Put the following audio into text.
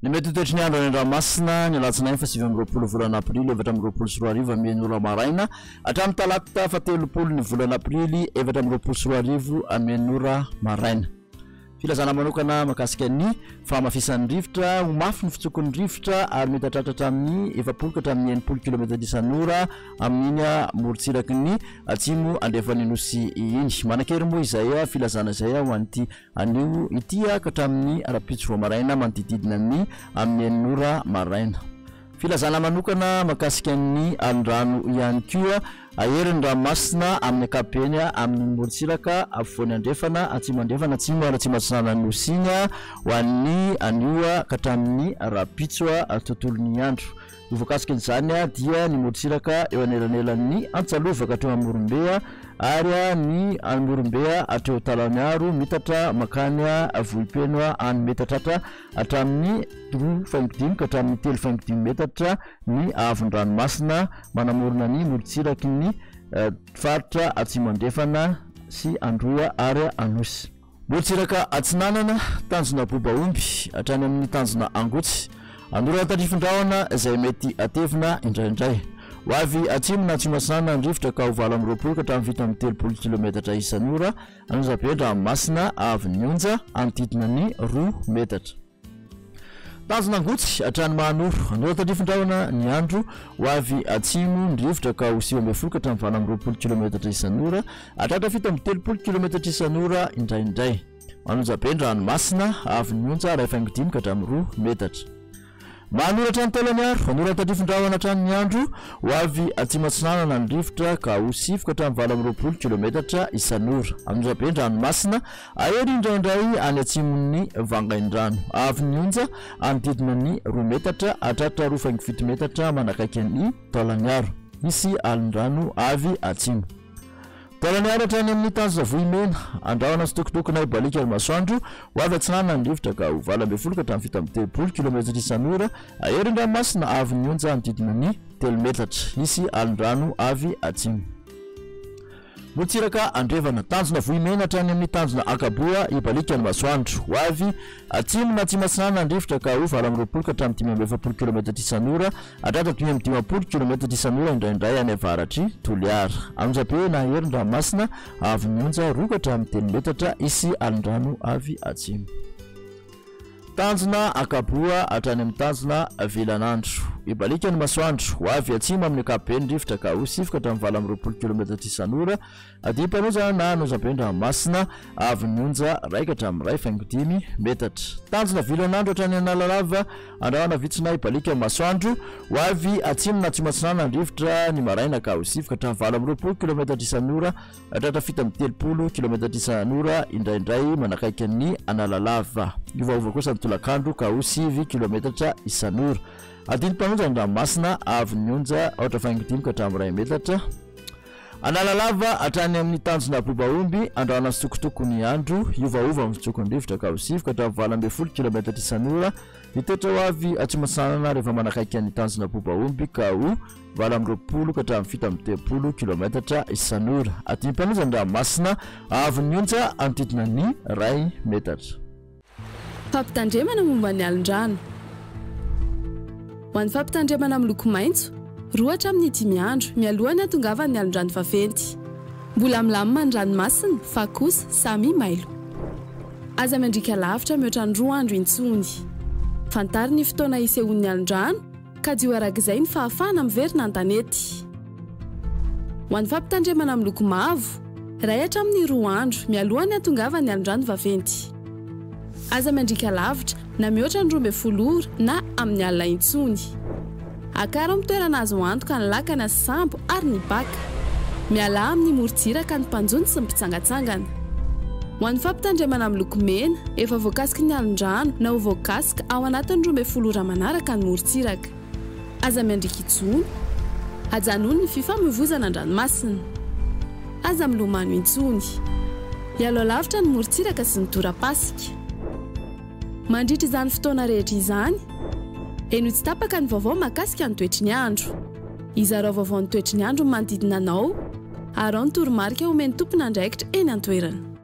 Ny mety toetry ny andro any an-dranomasina ny alatsinainy fa 7 volana aprily 7 amian'ora maraina hatramin'ny talata 7 ny volana aprily 7 amian'ora maraina. Filazana manokana makasika ny famafisan'ny rivotra ho mafy ny fitsokon'ny rivotra ary mety hatratra amin'ny 70 ka hatramin'ny 80 km isan'ora amin'iny morontsiraky ny atsimo andrefan'ny nosy iny. Manakery moa izay filazana izay ho an'ity anio ity ka hatramin'ny arapitso vao maraina manodididina ny amin'ny 9 ora maraina. Filazana manokana makasika ny an-drano ihany koa aheriny ranomasina amin'ny ankapobeny amin'ny morontsiraka afovoany andrefana atsimo andrefana atsimo ary atsimo atsinana nosiny ho an'ny anio ka hatramin'ny rapitso tontolon'ny andro. Voakasika izany dia ny morontsiraka eo anelanelan'ny antsalova ka hatreo amorombe ary ny amorombe hatreo talanyaro mitatra makany vohipeno any metatratra hatramin'ny 2.5 ka hatramin'ny 3.5 metatra ny avon-dranomasina manamorona ny morontsiraky ny faritra atsimo andrefana sy androa ary anosy. Morontsiraka atsinanana tanjona bobaomby hatrany amin'ny tanjona angotsy andora tarifindraona izay mety atevina indraindray. Hoavy atsimo na atsimo atsinana ny rivotra ka ho 20 ka hatramin'ny vita amin'ny 30 km isan'ora an'izapendra-masina avy ny onja anodidina ny 2 metatra. Tanjona angotsy hatrany mahanoro andora tarifindraona ny andro hoavy atsimo ny rivotra ka ho 20 ka hatramin'ny 20 km isan'ora hatratra fita amin'ny 30 km isan'ora indraindray. An'izapendra-masina avy ny onja 2.5 ka hatramin'ny 2 metatra. Manora hatrany talanyaro anora tarifindraona hatrany ny andro hoavy atsimo atsinanana ny rivotra ka ho 7 ka hatramin'ny 20 km isan'ora an'izapendra-masina ahery indraindray any atsimon'ny vangaindrano avy ny onja anodidina ny 2 metatra hatratra 2.7 metatra manakaiky ny talanyaro misy alin-drano avy atsimo. Talanyaro hatrany amin'ny tanjona vohimena andrahona sitokotokona balika ary masoandro hoavy atsinanana ny rivotra ka ho 20 ka hatramin'ny fita amin'ny 30 km isan'ora ahery ndranomasina avy ny onja anodidina ny 3 metatra misy alin-drano avy atsimo. Morontsiraka andrevana tanjona vohimena hatrany amin'ny tanjona akaboa ibalika ny masoandro hoavy atsimo na atsimo atsinanana ny rivotra ka ho 20 ka hatramin'ny 10 km isan'ora hatratra 10 km isan'ora indraindray any avaratry toliara amin'izapeo na ahery ndranomasina avy ny onja 2 ka hatramin'ny 3 metatra isy alin-drano avy atsimo. Tanjona akaboa hatrany amin'ny tanjona VINAN'NY ibalika ny masoandro hoavy atsimo amin'ny ankapobeny rivotra ka ho 7 ka hatramin'ny 20 km isan'ora adipanozana na an'izapendra-masina avy ny onja 1 ka hatramin'ny 2.5 metatra. Tanjona VINAN'NY hatrany analalava andrahona vitsina ibalika ny masoandro hoavy atsimo na atsimo atsinanana ny rivotra ny maraina ka ho 7 ka hatramin'ny 20 km isan'ora hatratra fita amin'ny 30 km isan'ora indraindray manakaiky ny analalava. Iovaova kosa ny tolakandro ka ho 7 km isan'ora adilym-panonja ny ranomasina avy ny onja 8.5 ka hatramin'ny 1 metatra. Analalava hatrany amin'ny tanjona bobaomby andrahona sitokotokony andro iovaova amin'ny fitsokon'ny rivotra ka ho 7 ka hatramin'ny 20 km isan'ora mitoetra hoavy atsimo atsinanana rehefa manakaiky ny tanjona bobaomby ka ho 20 ka hatramin'ny fita amin'ny 30 km isan'ora adilym-panonja ny ranomasina avy ny onja anodidina ny 1 metatra. Fampitandremana momba ny alin-drano. Ho an'ny fampitandremana amin'ny loko maitso, 2 hatramin'ny 10 andro mialohany hahatongavany ny alin-drano vaventy. Mbola milamina ny ranomasina fa kosa samy mailo. Aza mandrika lavitra mihoatra ny 2 andro intsony. Fantary ny fotoana isehoan'ny alin-drano ka dio arak'izay ny fahafahana miverina an-tanety. Ho an'ny fampitandremana amin'ny loko mavo, 2 hatramin'ny 2 andro mialohany hahatongavany ny alin-drano vaventy. Aza mandrika lavitra na mihoatra ny 12 ora na amin'ny alina intsony. Akara amin'ny toerana azo antoka ny lakana sy sambo ary ny baka. Miala amin'ny morontsiraka ny mpanjony sy ny mpitsangatsangana. Ho an'ny fampitandremana amin'ny loko mena, efa voakasika ny alin-drano na ho voakasika ao anatin'ny 12 ora manaraka ny morontsiraka. Aza mandrika intsony. Hajanony ny fifamoivoizana an-dranomasina. Aza milomano intsony. Mialoha lavitra ny morontsiraka sy ny tora-pasika. Mandritra izany fotoana rehetra izany, eno tsy tapaka ny vaovao mahakasika ny toetry ny andro. Izarao vaovao ny toetry ny andro manodidina anao, ary ao ny toromarika omeny tompona andraikitra eny an-toerana.